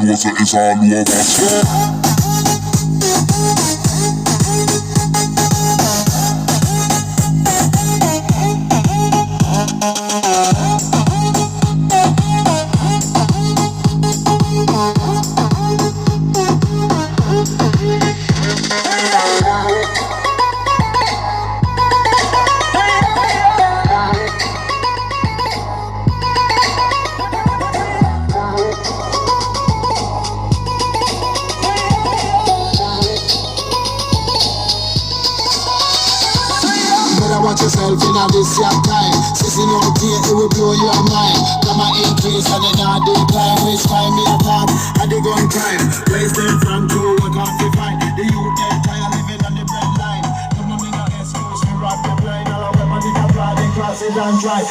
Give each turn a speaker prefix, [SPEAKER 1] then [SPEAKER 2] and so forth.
[SPEAKER 1] know say it's all over.
[SPEAKER 2] Watch yourself in a this young time. Sissing out here, it will blow your mind. Come on, increase and then I decline. Which time me apart, and they gun crime. Place them from two, we can't be fine. The youth get tired living on the bread line. Come on, me no excuse, me rob the blind. All our weapons in a fly, they cross it and try.